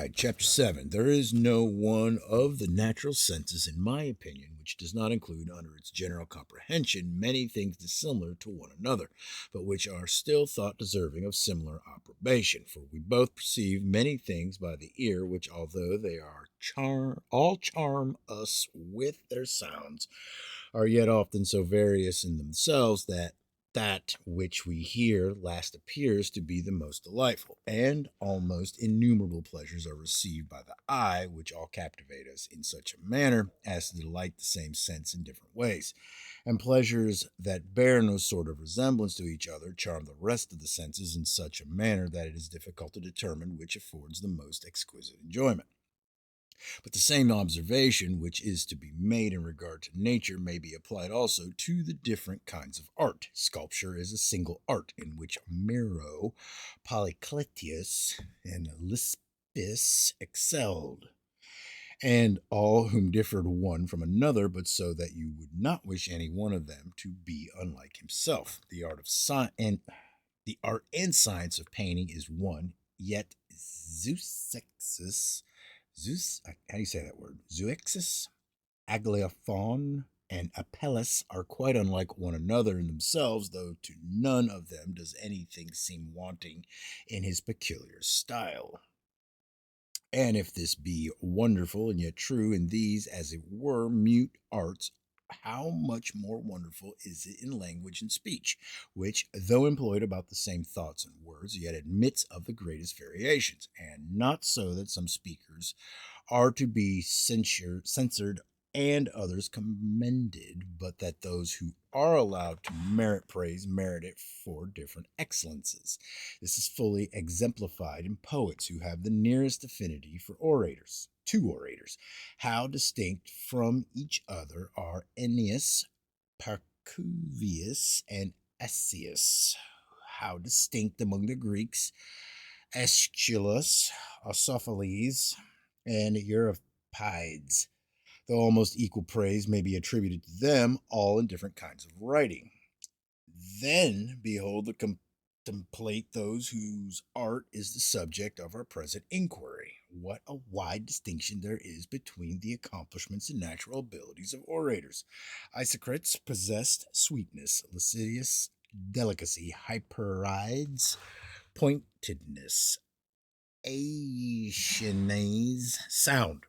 right, Chapter 7. There is no one of the natural senses, in my opinion, which does not include under its general comprehension many things dissimilar to one another, but which are still thought deserving of similar approbation. For we both perceive many things by the ear, which, although they are all charm us with their sounds, are yet often so various in themselves that which we hear last appears to be the most delightful, and almost innumerable pleasures are received by the eye, which all captivate us in such a manner as to delight the same sense in different ways. And pleasures that bear no sort of resemblance to each other charm the rest of the senses in such a manner that it is difficult to determine which affords the most exquisite enjoyment. But the same observation which is to be made in regard to nature may be applied also to the different kinds of art. Sculpture is a single art in which Miro, Polycletius, and Lysippus excelled, and all whom differed one from another, but so that you would not wish any one of them to be unlike himself. The art and science of painting is one, yet how do you say that word? Zeuxis, Agliophon, and Apelles are quite unlike one another in themselves, though to none of them does anything seem wanting in his peculiar style. And if this be wonderful and yet true in these, as it were, mute arts, how much more wonderful is it in language and speech, which, though employed about the same thoughts and words, yet admits of the greatest variations, and not so that some speakers are to be censured and others commended, but that those who are allowed to merit praise merit it for different excellences. This is fully exemplified in poets who have the nearest affinity for orators. Two orators, how distinct from each other are Ennius, Pacuvius, and Accius. How distinct among the Greeks Aeschylus, Autophilus, and Euripides, though almost equal praise may be attributed to them, all in different kinds of writing. Then behold contemplate those whose art is the subject of our present inquiry. What a wide distinction there is between the accomplishments and natural abilities of orators. Isocrates possessed sweetness, Lysias delicacy, Hyperides pointedness, Aeschines sound,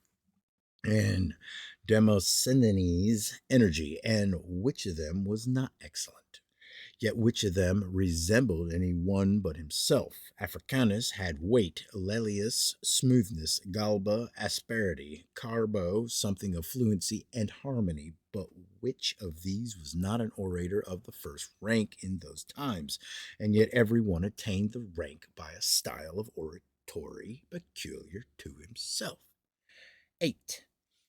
and Demosthenes energy, and which of them was not excellent? Yet which of them resembled any one but himself? Africanus had weight, Lelius smoothness, Galba asperity, Carbo something of fluency and harmony, but which of these was not an orator of the first rank in those times? And yet every one attained the rank by a style of oratory peculiar to himself. 8.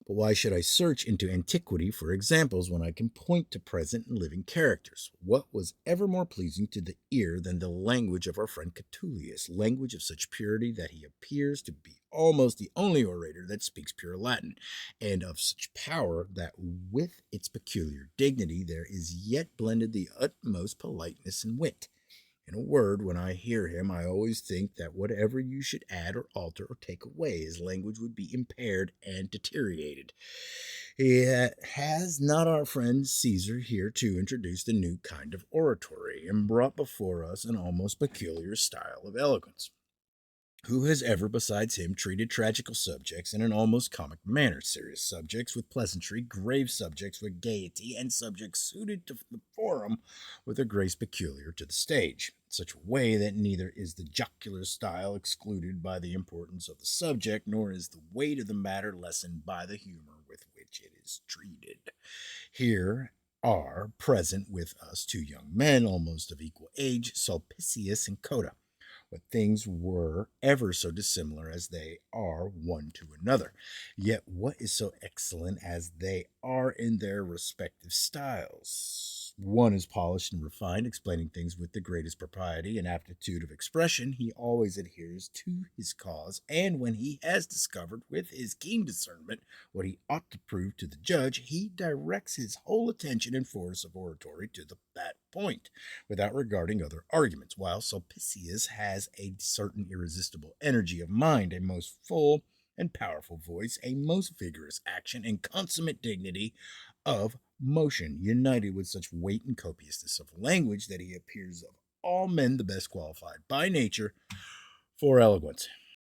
But why should I search into antiquity for examples when I can point to present and living characters? What was ever more pleasing to the ear than the language of our friend Catullus, language of such purity that he appears to be almost the only orator that speaks pure Latin, and of such power that with its peculiar dignity there is yet blended the utmost politeness and wit? In a word, when I hear him, I always think that whatever you should add or alter or take away, his language would be impaired and deteriorated. Has not our friend Caesar here too introduced a new kind of oratory and brought before us an almost peculiar style of eloquence? Who has ever, besides him, treated tragical subjects in an almost comic manner, serious subjects with pleasantry, grave subjects with gaiety, and subjects suited to the forum with a grace peculiar to the stage, in such a way that neither is the jocular style excluded by the importance of the subject, nor is the weight of the matter lessened by the humor with which it is treated? Here are present with us two young men, almost of equal age, Sulpicius and Cotta. What things were ever so dissimilar as they are one to another? Yet what is so excellent as they are in their respective styles? One is polished and refined, explaining things with the greatest propriety and aptitude of expression. He always adheres to his cause, and when he has discovered with his keen discernment what he ought to prove to the judge, he directs his whole attention and force of oratory to that point, without regarding other arguments, while Sulpicius has a certain irresistible energy of mind, a most full and powerful voice, a most vigorous action, and consummate dignity of motion, united with such weight and copiousness of language that he appears of all men the best qualified by nature for eloquence.